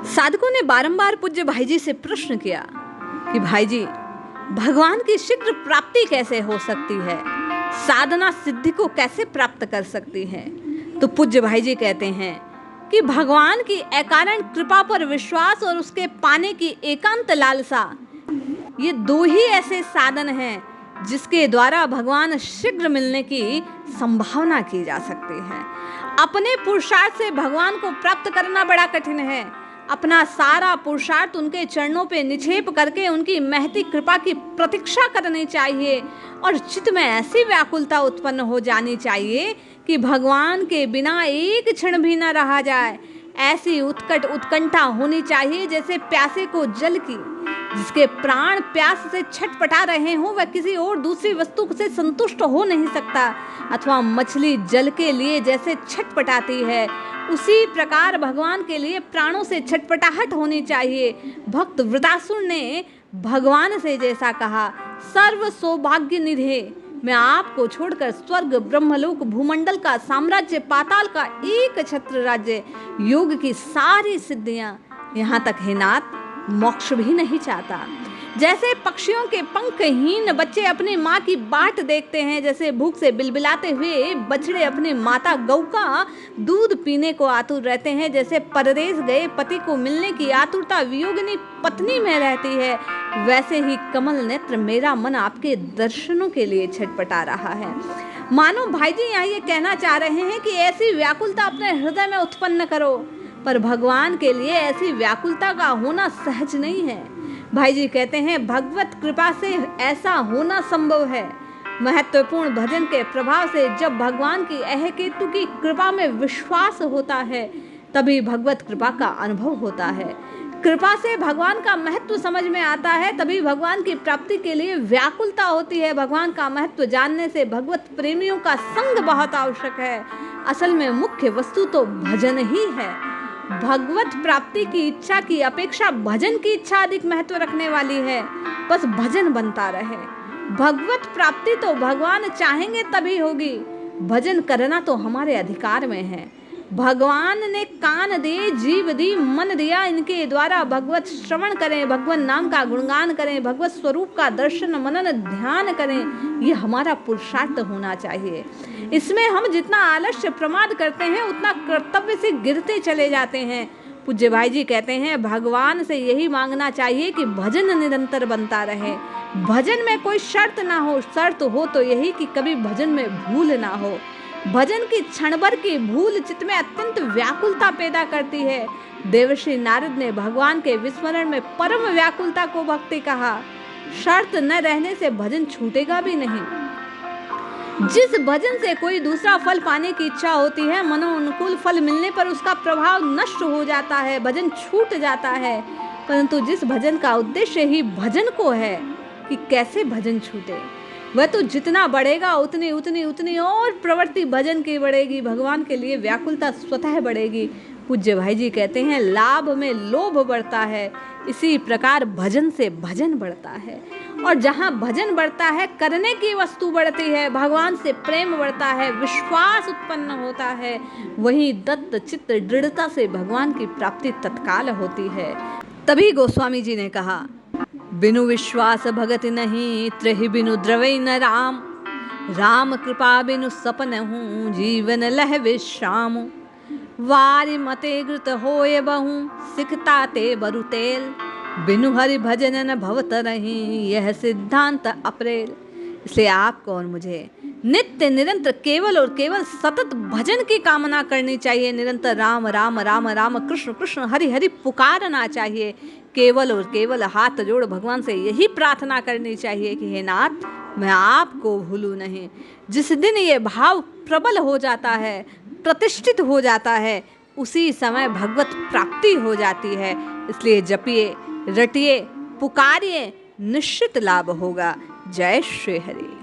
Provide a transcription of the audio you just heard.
साधकों ने बारंबार पूज्य भाई जी से प्रश्न किया कि भाई जी, भगवान की शीघ्र प्राप्ति कैसे हो सकती है, साधना सिद्धि को कैसे प्राप्त कर सकती है। तो पूज्य भाई जी कहते हैं कि भगवान की अकारण कृपा पर विश्वास और उसके पाने की एकांत लालसा, ये दो ही ऐसे साधन हैं जिसके द्वारा भगवान शीघ्र मिलने की संभावना की जा सकती है। अपने पुरुषार्थ से भगवान को प्राप्त करना बड़ा कठिन है। अपना सारा पुरुषार्थ उनके चरणों पे निक्षेप करके उनकी महती कृपा की प्रतीक्षा करनी चाहिए और चित्त में ऐसी व्याकुलता उत्पन्न हो जानी चाहिए कि भगवान के बिना एक क्षण भी न रहा जाए। ऐसी उत्कंठा होनी चाहिए जैसे प्यासे को जल की, जिसके प्राण प्यास से छटपटा रहे हों, वह किसी और दूसरी वस्तु से संतुष्ट हो नहीं सकता। अथवा मछली जल के लिए जैसे छटपटाती है, उसी प्रकार भगवान के लिए प्राणों से छटपटाहट होनी चाहिए। भक्त वृतासुर ने भगवान से जैसा कहा, सर्व सौभाग्य निधे, मैं आपको छोड़कर स्वर्ग, ब्रह्मलोक, भूमंडल का साम्राज्य, पाताल का एक छत्र राज्य, योग की सारी सिद्धियां, यहाँ तक हे नाथ मोक्ष भी नहीं चाहता। जैसे पक्षियों के पंखहीन बच्चे अपनी माँ की बाट देखते हैं, जैसे भूख से बिलबिलाते हुए बछड़े अपनी माता गौ का दूध पीने को आतुर रहते हैं, जैसे परदेश गए पति को मिलने की आतुरता वियोगिनी पत्नी में रहती है, वैसे ही कमल नेत्र मेरा मन आपके दर्शनों के लिए छटपटा रहा है। मानो भाई जी यहाँ ये कहना चाह रहे हैं कि ऐसी व्याकुलता अपने हृदय में उत्पन्न करो, पर भगवान के लिए ऐसी व्याकुलता का होना सहज नहीं है। भाई जी कहते हैं भगवत कृपा से ऐसा होना संभव है। महत्वपूर्ण भजन के प्रभाव से जब भगवान की अहेतु की कृपा में विश्वास होता है, तभी भगवत कृपा का अनुभव होता है। कृपा से भगवान का महत्व समझ में आता है, तभी भगवान की प्राप्ति के लिए व्याकुलता होती है। भगवान का महत्व जानने से भगवत प्रेमियों का संग बहुत आवश्यक है। असल में मुख्य वस्तु तो भजन ही है। भगवत प्राप्ति की इच्छा की अपेक्षा भजन की इच्छा अधिक महत्व रखने वाली है। बस भजन बनता रहे। भगवत प्राप्ति तो भगवान चाहेंगे तभी होगी। भजन करना तो हमारे अधिकार में है। भगवान ने कान दिए, जीव दी, मन दिया, इनके द्वारा भगवत श्रवण करें, भगवान नाम का गुणगान करें, भगवत स्वरूप का दर्शन मनन ध्यान करें। ये हमारा पुरुषार्थ होना चाहिए। इसमें हम जितना आलस्य प्रमाद करते हैं, उतना कर्तव्य से गिरते चले जाते हैं। पूज्य भाई जी कहते हैं भगवान से यही मांगना चाहिए कि भजन निरंतर बनता रहे। भजन में कोई शर्त ना हो, शर्त हो तो यही कि कभी भजन में भूल ना हो। भजन की क्षण भर की भूल चित्त में अत्यंत व्याकुलता पैदा करती है। देवर्षि नारद ने भगवान के विस्मरण में परम व्याकुलता को भक्ति कहा। शर्त न रहने से भजन छूटेगा भी नहीं। जिस भजन से कोई दूसरा फल पाने की इच्छा होती है, मनोनुकूल फल मिलने पर उसका प्रभाव नष्ट हो जाता है, भजन छूट जाता है। परंतु जिस भजन का उद्देश्य ही भजन को है कि कैसे भजन छूटे, वह तो जितना बढ़ेगा उतनी उतनी उतनी और प्रवृत्ति भजन की बढ़ेगी। भगवान के लिए व्याकुलता स्वतः बढ़ेगी। पूज्य भाई जी कहते हैं लाभ में लोभ बढ़ता है, इसी प्रकार भजन से भजन बढ़ता है। और जहाँ भजन बढ़ता है, करने की वस्तु बढ़ती है, भगवान से प्रेम बढ़ता है, विश्वास उत्पन्न होता है, वहीं दत्त चित्त दृढ़ता से भगवान की प्राप्ति तत्काल होती है। तभी गोस्वामी जी ने कहा, बिनु विश्वास भगत नहीं, त्रहि बिनु द्रवै न राम। राम कृपा बिनु सपन हूँ, जीवन लह विश्राम। वारि मते घृत होय बहु, सिखता ते बरु तेल। बिनु हरि भजन न भवत रही, यह सिद्धांत अप्रेल। इसलिए आपको और मुझे नित्य निरंतर केवल और केवल सतत भजन की कामना करनी चाहिए। निरंतर राम राम राम राम, कृष्ण कृष्ण हरि हरि पुकारना चाहिए। केवल और केवल हाथ जोड़ भगवान से यही प्रार्थना करनी चाहिए कि हे नाथ, मैं आपको भूलूं नहीं। जिस दिन ये भाव प्रबल हो जाता है, प्रतिष्ठित हो जाता है, उसी समय भगवत प्राप्ति हो जाती है। इसलिए जपिए, रटिए, पुकारिए, निश्चित लाभ होगा। जय श्री हरि।